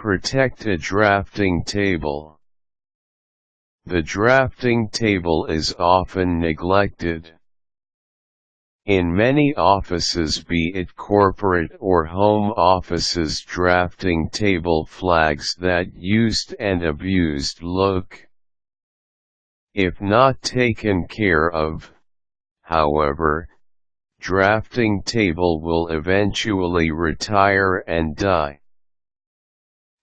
Protect a drafting table. The drafting table is often neglected. In many offices, be it corporate or home offices, drafting table flags that used and abused look. If not taken care of, however, drafting table will eventually retire and die.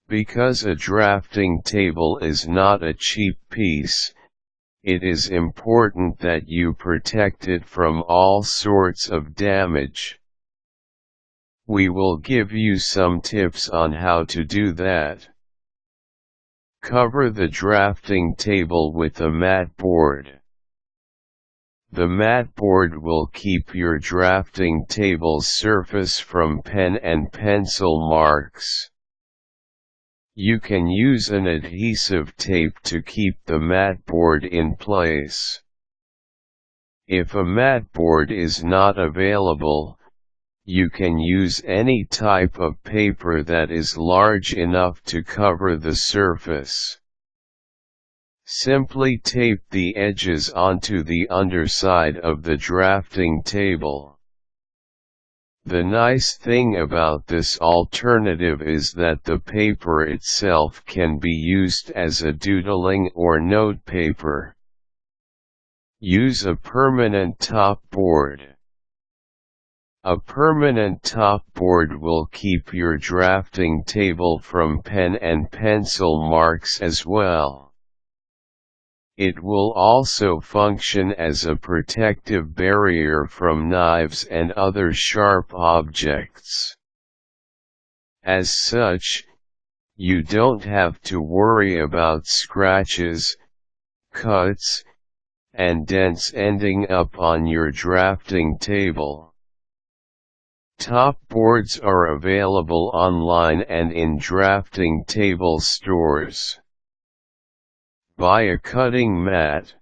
Because a drafting table is not a cheap piece, it is important that you protect it from all sorts of damage. We will give you some tips on how to do that. Cover the drafting table with a mat board. The mat board will keep your drafting table's surface from pen and pencil marks. You can use an adhesive tape to keep the mat board in place. If a mat board is not available, you can use any type of paper that is large enough to cover the surface. Simply tape the edges onto the underside of the drafting table. The nice thing about this alternative is that the paper itself can be used as a doodling or note paper. Use a permanent top board. A permanent top board will keep your drafting table from pen and pencil marks as well. It will also function as a protective barrier from knives and other sharp objects. As such, you don't have to worry about scratches, cuts, and dents ending up on your drafting table. Top boards are available online and in drafting table stores. Buy a cutting mat.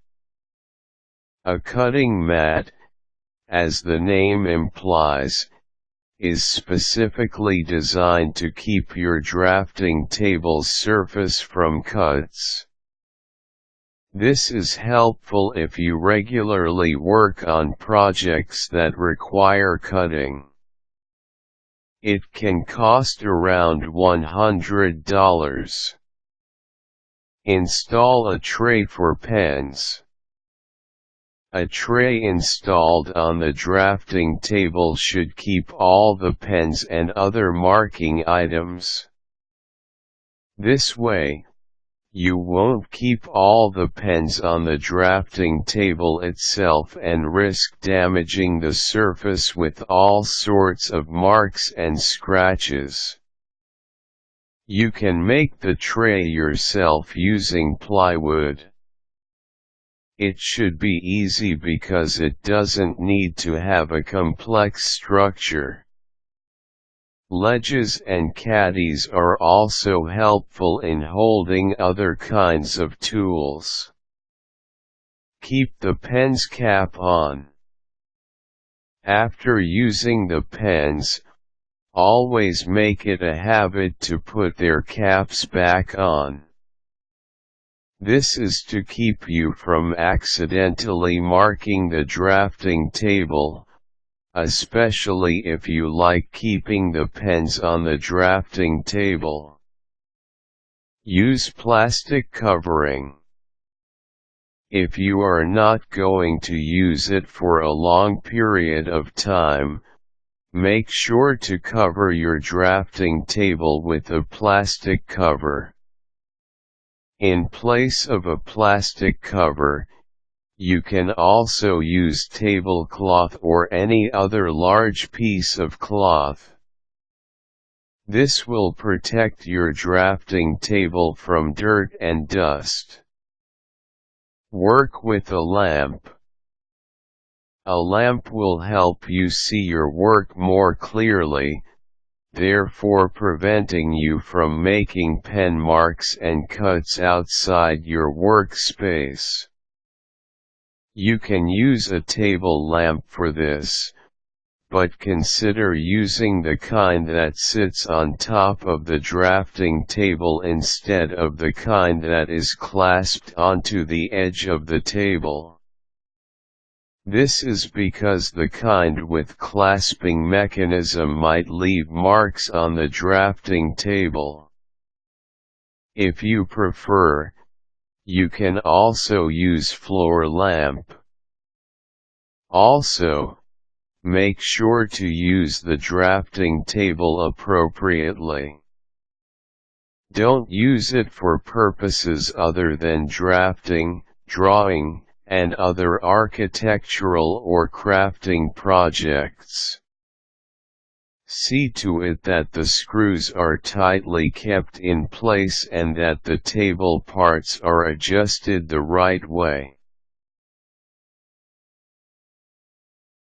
A cutting mat, as the name implies, is specifically designed to keep your drafting table's surface from cuts. This is helpful if you regularly work on projects that require cutting. It can cost around $100. Install a tray for pens. A tray installed on the drafting table should keep all the pens and other marking items. This way, you won't keep all the pens on the drafting table itself and risk damaging the surface with all sorts of marks and scratches. You can make the tray yourself using plywood. It should be easy because it doesn't need to have a complex structure. Ledges and caddies are also helpful in holding other kinds of tools. Keep the pen's cap on. After using the pens, always make it a habit to put their caps back on. This is to keep you from accidentally marking the drafting table, especially if you like keeping the pens on the drafting table. Use plastic covering. If you are not going to use it for a long period of time, make sure to cover your drafting table with a plastic cover. In place of a plastic cover, you can also use tablecloth or any other large piece of cloth. This will protect your drafting table from dirt and dust. Work with a lamp. A lamp will help you see your work more clearly, therefore preventing you from making pen marks and cuts outside your workspace. You can use a table lamp for this, but consider using the kind that sits on top of the drafting table instead of the kind that is clasped onto the edge of the table. This is because the kind with clasping mechanism might leave marks on the drafting table. If you prefer, you can also use floor lamp. Also, make sure to use the drafting table appropriately. Don't use it for purposes other than drafting, drawing, and other architectural or crafting projects. See to it that the screws are tightly kept in place and that the table parts are adjusted the right way.